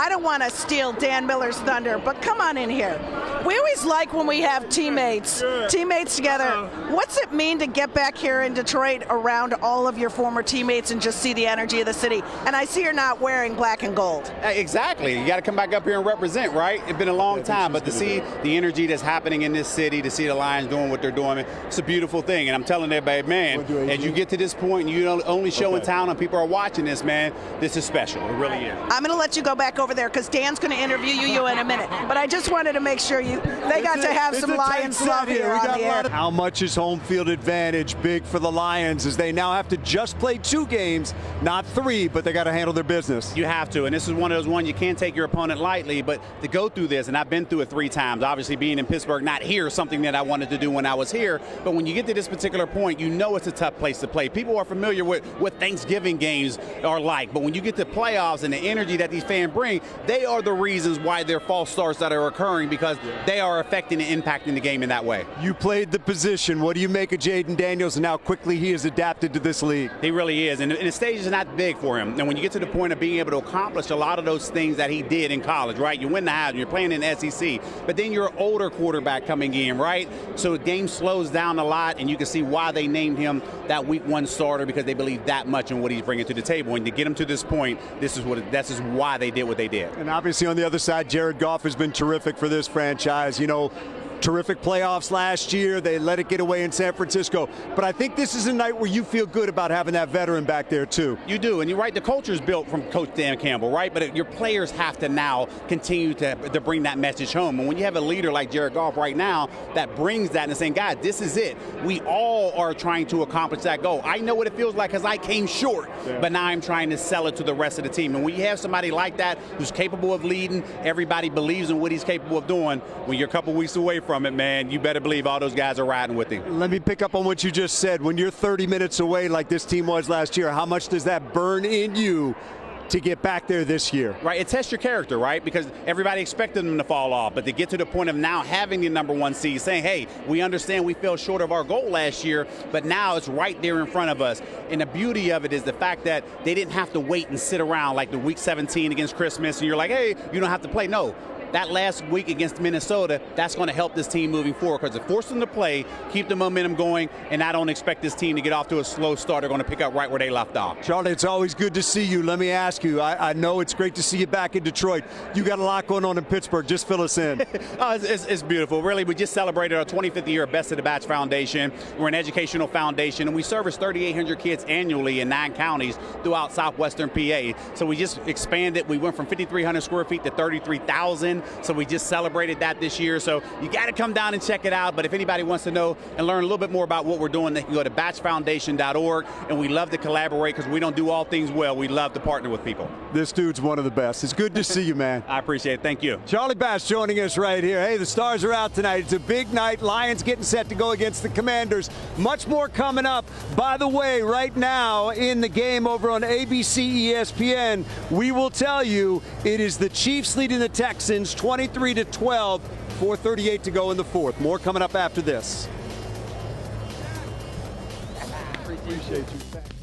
I don't want to steal Dan Miller's thunder, but come on in here. We always like when we have teammates together. What's it mean to get back here in Detroit around all of your former teammates and just see the energy of the city? And I see you're not wearing black and gold. Exactly. You got to come back up here and represent, right? It's been a long time, but to see the energy that's happening in this city, to see the Lions doing what they're doing, it's a beautiful thing. And I'm telling everybody, man, as you get to this point and you only show in town and people are watching this, man, this is special. It really is. I'm going to let you go back over there because Dan's going to interview you in a minute. But I just wanted to make sure they got to have some Lions love here on the air. How much is home field advantage big for the Lions as they now have to just play 2 games, not 3, but they got to handle their business? You have to, and this is one of those ones you can't take your opponent lightly, but to go through this, and I've been through it 3 times, obviously being in Pittsburgh, not here, something that I wanted to do when I was here, but when you get to this particular point, you know it's a tough place to play. People are familiar with what Thanksgiving games are like, but when you get to playoffs and the energy that these fans bring, they are the reasons why there are false starts that are occurring because they are affecting and impacting the game in that way. You played the position. What do you make of Jaden Daniels and how quickly he has adapted to this league? He really is, and the stage is not big for him. And when you get to the point of being able to accomplish a lot of those things that he did in college, right? You win the Heisman, you're playing in the SEC, but then you're an older quarterback coming in, right? So the game slows down a lot, and you can see why they named him that Week 1 starter because they believe that much in what he's bringing to the table. And to get him to this point, this is why they did what they did. And obviously on the other side, Jared Goff has been terrific for this franchise. You know, terrific playoffs last year. They let it get away in San Francisco. But I think this is a night where you feel good about having that veteran back there, too. You do, and you're right. The culture is built from Coach Dan Campbell, right? But your players have to now continue to bring that message home. And when you have a leader like Jared Goff right now that brings that and saying, God, this is it. We all are trying to accomplish that goal. I know what it feels like because I came short, but now I'm trying to sell it to the rest of the team. And when you have somebody like that who's capable of leading, everybody believes in what he's capable of doing. When you're a couple weeks away from it, man, you better believe all those guys are riding with him. Let me pick up on what you just said. When you're 30 minutes away like this team was last year, how much does that burn in you to get back there this year? Right, it tests your character, right? Because everybody expected them to fall off, but to get to the point of now having the #1 seed, saying, hey, we understand we fell short of our goal last year, but now it's right there in front of us. And the beauty of it is the fact that they didn't have to wait and sit around like the Week 17 against Christmas, and you're like, hey, you don't have to play. No. That last week against Minnesota, that's going to help this team moving forward because it forced them to play, keep the momentum going, and I don't expect this team to get off to a slow start. They're going to pick up right where they left off. Charlie, it's always good to see you. Let me ask you, I know it's great to see you back in Detroit. You got a lot going on in Pittsburgh. Just fill us in. It's beautiful. Really, we just celebrated our 25th year of Best of the Batch Foundation. We're an educational foundation, and we service 3,800 kids annually in 9 counties throughout southwestern PA. So we just expanded. We went from 5,300 square feet to 33,000. So we just celebrated that this year. So you got to come down and check it out. But if anybody wants to know and learn a little bit more about what we're doing, they can go to batchfoundation.org. And we love to collaborate because we don't do all things well. We love to partner with people. This dude's one of the best. It's good to see you, man. I appreciate it. Thank you. Charlie Bass joining us right here. Hey, the Stars are out tonight. It's a big night. Lions getting set to go against the Commanders. Much more coming up. By the way, right now in the game over on ABC ESPN, we will tell you it is the Chiefs leading the Texans 23-12, 4:38 to go in the 4th. More coming up after this. Appreciate you.